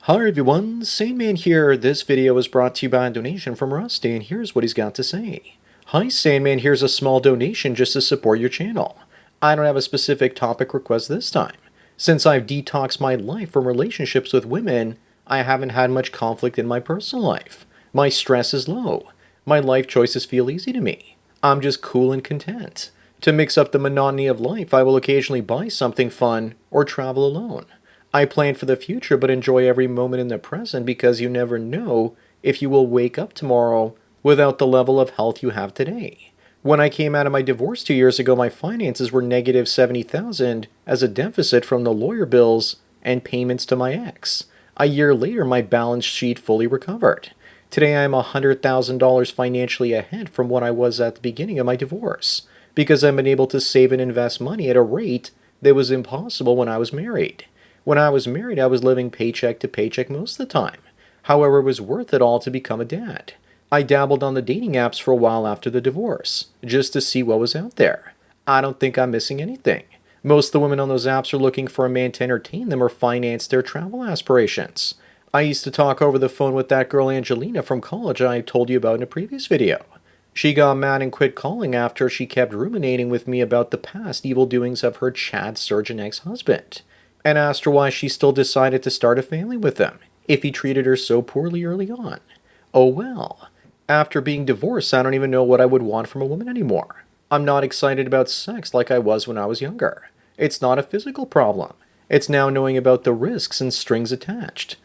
Hi everyone, Sandman here. This video is brought to you by a donation from Rusty, and here's what he's got to say. Hi Sandman, here's a small donation just to support your channel. I don't have a specific topic request this time. Since I've detoxed my life from relationships with women, I haven't had much conflict in my personal life. My stress is low. My life choices feel easy to me. I'm just cool and content. To mix up the monotony of life, I will occasionally buy something fun or travel alone. I plan for the future but enjoy every moment in the present because you never know if you will wake up tomorrow without the level of health you have today. When I came out of my divorce 2 years ago, my finances were negative 70,000 as a deficit from the lawyer bills and payments to my ex. A year later, my balance sheet fully recovered. Today, I am $100,000 financially ahead from what I was at the beginning of my divorce because I've been able to save and invest money at a rate that was impossible when I was married. When I was married, I was living paycheck to paycheck most of the time. However, it was worth it all to become a dad. I dabbled on the dating apps for a while after the divorce, just to see what was out there. I don't think I'm missing anything. Most of the women on those apps are looking for a man to entertain them or finance their travel aspirations. I used to talk over the phone with that girl Angelina from college I told you about in a previous video. She got mad and quit calling after she kept ruminating with me about the past evil doings of her Chad surgeon ex-husband, and asked her why she still decided to start a family with him if he treated her so poorly early on. Oh well. After being divorced, I don't even know what I would want from a woman anymore. I'm not excited about sex like I was when I was younger. It's not a physical problem. It's now knowing about the risks and strings attached.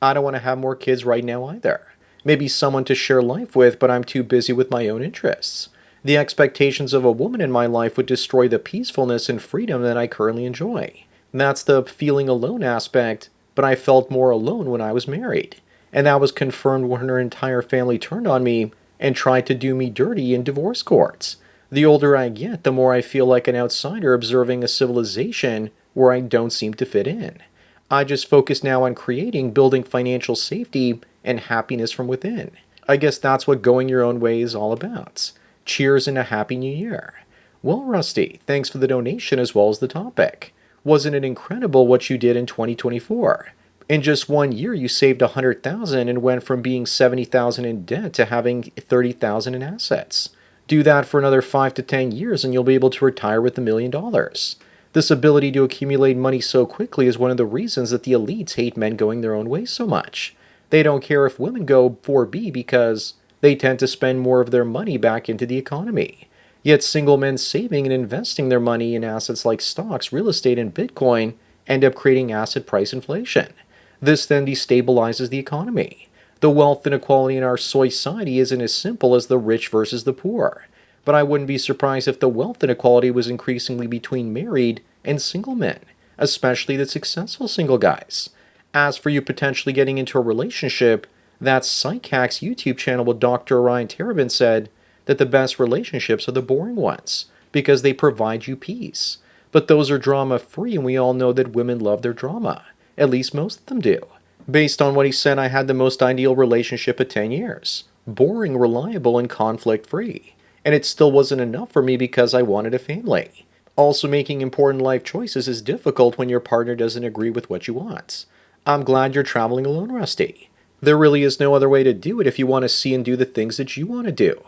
I don't want to have more kids right now either. Maybe someone to share life with, but I'm too busy with my own interests. The expectations of a woman in my life would destroy the peacefulness and freedom that I currently enjoy. That's the feeling alone aspect, but I felt more alone when I was married. And that was confirmed when her entire family turned on me and tried to do me dirty in divorce courts. The older I get, the more I feel like an outsider observing a civilization where I don't seem to fit in. I just focus now on building financial safety and happiness from within. I guess that's what going your own way is all about. Cheers and a happy new year. Well, Rusty, thanks for the donation as well as the topic. Wasn't it incredible what you did in 2024? In just 1 year, you saved 100,000 and went from being 70,000 in debt to having 30,000 in assets. Do that for another 5 to 10 years and you'll be able to retire with $1 million. This ability to accumulate money so quickly is one of the reasons that the elites hate men going their own way so much. They don't care if women go 4B because they tend to spend more of their money back into the economy. Yet single men saving and investing their money in assets like stocks, real estate, and Bitcoin end up creating asset price inflation. This then destabilizes the economy. The wealth inequality in our society isn't as simple as the rich versus the poor. But I wouldn't be surprised if the wealth inequality was increasingly between married and single men, especially the successful single guys. As for you potentially getting into a relationship, that PsychHack's YouTube channel with Dr. Ryan Terabin said that the best relationships are the boring ones because they provide you peace. But those are drama-free, and we all know that women love their drama. At least most of them do. Based on what he said, I had the most ideal relationship at 10 years. Boring, reliable, and conflict-free. And it still wasn't enough for me because I wanted a family. Also, making important life choices is difficult when your partner doesn't agree with what you want. I'm glad you're traveling alone, Rusty. There really is no other way to do it if you want to see and do the things that you want to do.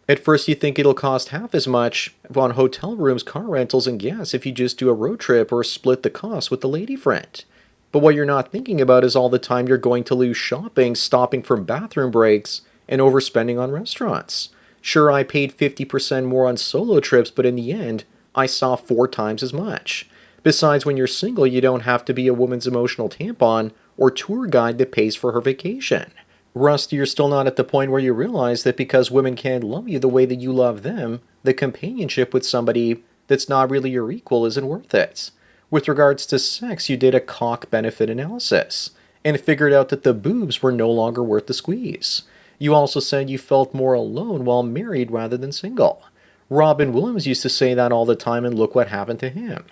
At first you think it'll cost half as much on hotel rooms, car rentals, and gas if you just do a road trip or split the cost with the lady friend. But what you're not thinking about is all the time you're going to lose shopping, stopping for bathroom breaks, and overspending on restaurants. Sure, I paid 50% more on solo trips, but in the end, I saw 4 times as much. Besides, when you're single, you don't have to be a woman's emotional tampon or tour guide that pays for her vacation. Rusty, you're still not at the point where you realize that because women can't love you the way that you love them, the companionship with somebody that's not really your equal isn't worth it. With regards to sex, you did a cock-benefit analysis and figured out that the boobs were no longer worth the squeeze. You also said you felt more alone while married rather than single. Robin Williams used to say that all the time, and look what happened to him.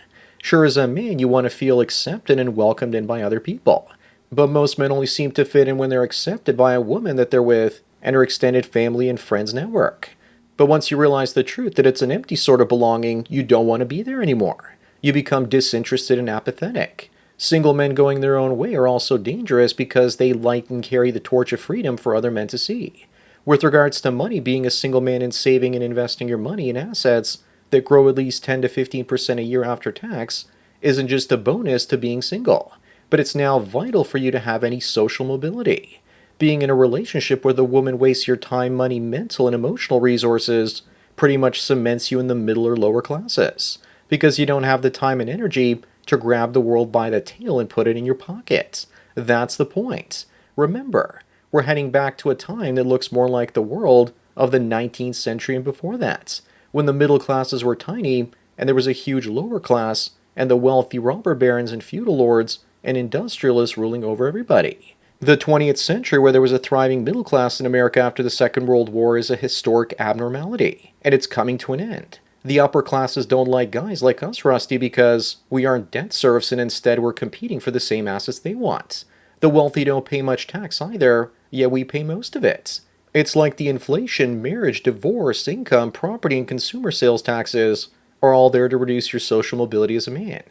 Sure, as a man, you want to feel accepted and welcomed in by other people. But most men only seem to fit in when they're accepted by a woman that they're with and her extended family and friends network. But once you realize the truth that it's an empty sort of belonging, you don't want to be there anymore. You become disinterested and apathetic. Single men going their own way are also dangerous because they light and carry the torch of freedom for other men to see. With regards to money, being a single man and saving and investing your money in assets that grow at least 10 to 15% a year after tax isn't just a bonus to being single, but it's now vital for you to have any social mobility. Being in a relationship where the woman wastes your time, money, mental, and emotional resources pretty much cements you in the middle or lower classes because you don't have the time and energy to grab the world by the tail and put it in your pocket. That's the point. Remember, we're heading back to a time that looks more like the world of the 19th century and before that, when the middle classes were tiny and there was a huge lower class and the wealthy robber barons and feudal lords and industrialists ruling over everybody. The 20th century, where there was a thriving middle class in America after the Second World War, is a historic abnormality, and it's coming to an end. The upper classes don't like guys like us, Rusty, because we aren't debt serfs and instead we're competing for the same assets they want. The wealthy don't pay much tax either, yet we pay most of it. It's like the inflation, marriage, divorce, income, property, and consumer sales taxes are all there to reduce your social mobility as a man.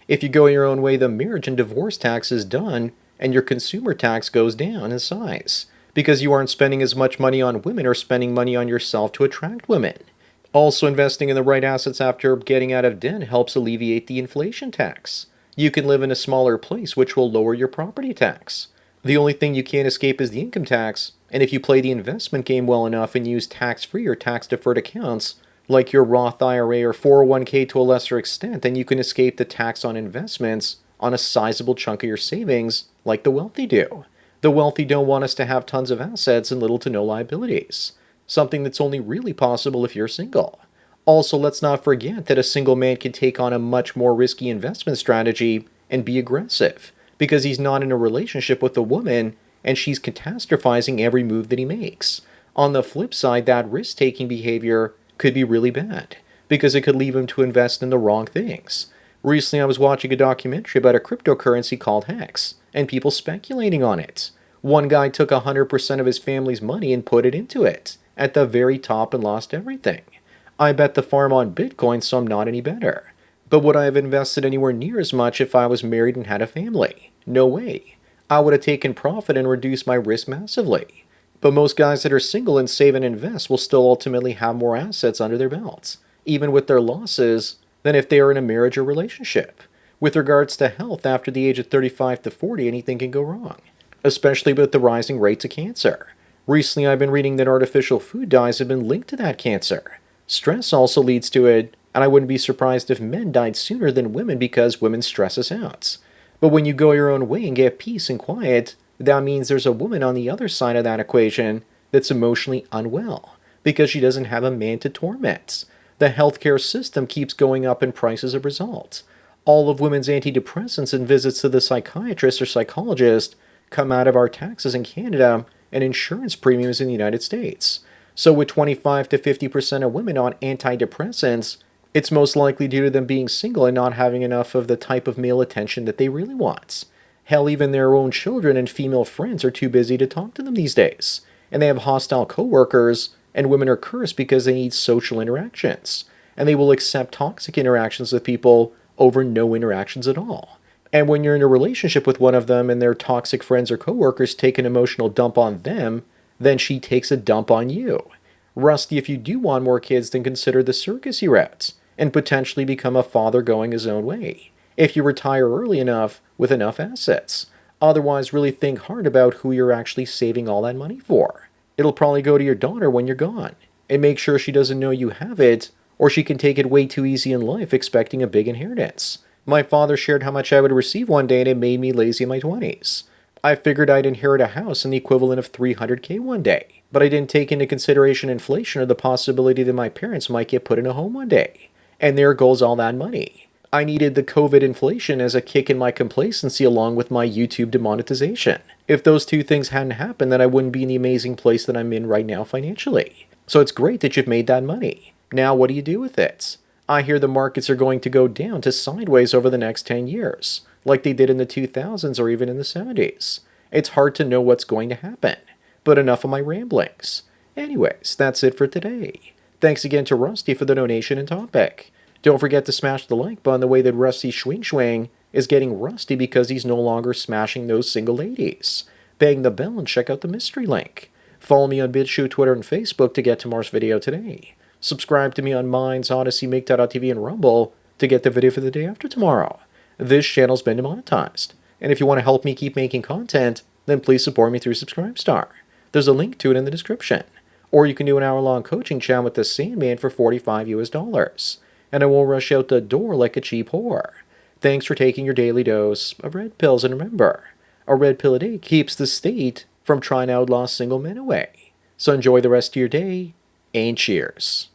If you go your own way, the marriage and divorce tax is done, and your consumer tax goes down in size, because you aren't spending as much money on women or spending money on yourself to attract women. Also, investing in the right assets after getting out of debt helps alleviate the inflation tax. You can live in a smaller place, which will lower your property tax. The only thing you can't escape is the income tax, and if you play the investment game well enough and use tax-free or tax-deferred accounts, like your Roth IRA or 401k to a lesser extent, then you can escape the tax on investments on a sizable chunk of your savings, like the wealthy do. The wealthy don't want us to have tons of assets and little to no liabilities, something that's only really possible if you're single. Also, let's not forget that a single man can take on a much more risky investment strategy and be aggressive, because he's not in a relationship with a woman and she's catastrophizing every move that he makes. On the flip side, that risk-taking behavior could be really bad, because it could lead him to invest in the wrong things. Recently, I was watching a documentary about a cryptocurrency called Hex, and people speculating on it. One guy took 100% of his family's money and put it into it, at the very top, and lost everything. I bet the farm on Bitcoin, so I'm not any better. But would I have invested anywhere near as much if I was married and had a family? No way. I would have taken profit and reduced my risk massively. But most guys that are single and save and invest will still ultimately have more assets under their belts, even with their losses, than if they are in a marriage or relationship. With regards to health, after the age of 35 to 40, anything can go wrong, especially with the rising rates of cancer. Recently, I've been reading that artificial food dyes have been linked to that cancer. Stress also leads to it, and I wouldn't be surprised if men died sooner than women because women stress us out. But when you go your own way and get peace and quiet, that means there's a woman on the other side of that equation that's emotionally unwell because she doesn't have a man to torment. The healthcare system keeps going up in price as a result. All of women's antidepressants and visits to the psychiatrist or psychologist come out of our taxes in Canada and insurance premiums in the United States. So with 25 to 50% of women on antidepressants, it's most likely due to them being single and not having enough of the type of male attention that they really want. Hell, even their own children and female friends are too busy to talk to them these days. And they have hostile coworkers, and women are cursed because they need social interactions. And they will accept toxic interactions with people over no interactions at all. And when you're in a relationship with one of them and their toxic friends or coworkers take an emotional dump on them, then she takes a dump on you. Rusty, if you do want more kids, then consider the circus you're at and potentially become a father going his own way, if you retire early enough with enough assets. Otherwise, really think hard about who you're actually saving all that money for. It'll probably go to your daughter when you're gone, and make sure she doesn't know you have it, or she can take it way too easy in life expecting a big inheritance. My father shared how much I would receive one day and it made me lazy in my 20s. I figured I'd inherit a house in the equivalent of $300K one day, but I didn't take into consideration inflation or the possibility that my parents might get put in a home one day. And there goes all that money. I needed the COVID inflation as a kick in my complacency along with my YouTube demonetization. If those two things hadn't happened, then I wouldn't be in the amazing place that I'm in right now financially. So it's great that you've made that money. Now what do you do with it? I hear the markets are going to go down to sideways over the next 10 years, like they did in the 2000s or even in the 70s. It's hard to know what's going to happen. But enough of my ramblings. Anyways, that's it for today. Thanks again to Rusty for the donation and topic. Don't forget to smash the like button the way that Rusty Schwing Schwang is getting rusty because he's no longer smashing those single ladies. Bang the bell and check out the mystery link. Follow me on BitChute, Twitter, and Facebook to get tomorrow's video today. Subscribe to me on Minds, Odyssey, Make.tv, and Rumble to get the video for the day after tomorrow. This channel's been demonetized. And if you want to help me keep making content, then please support me through Subscribestar. There's a link to it in the description. Or you can do an hour-long coaching chat with the Sandman for $45 and I won't rush out the door like a cheap whore. Thanks for taking your daily dose of red pills, and remember, a red pill a day keeps the state from trying to outlaw single men away. So enjoy the rest of your day, and cheers.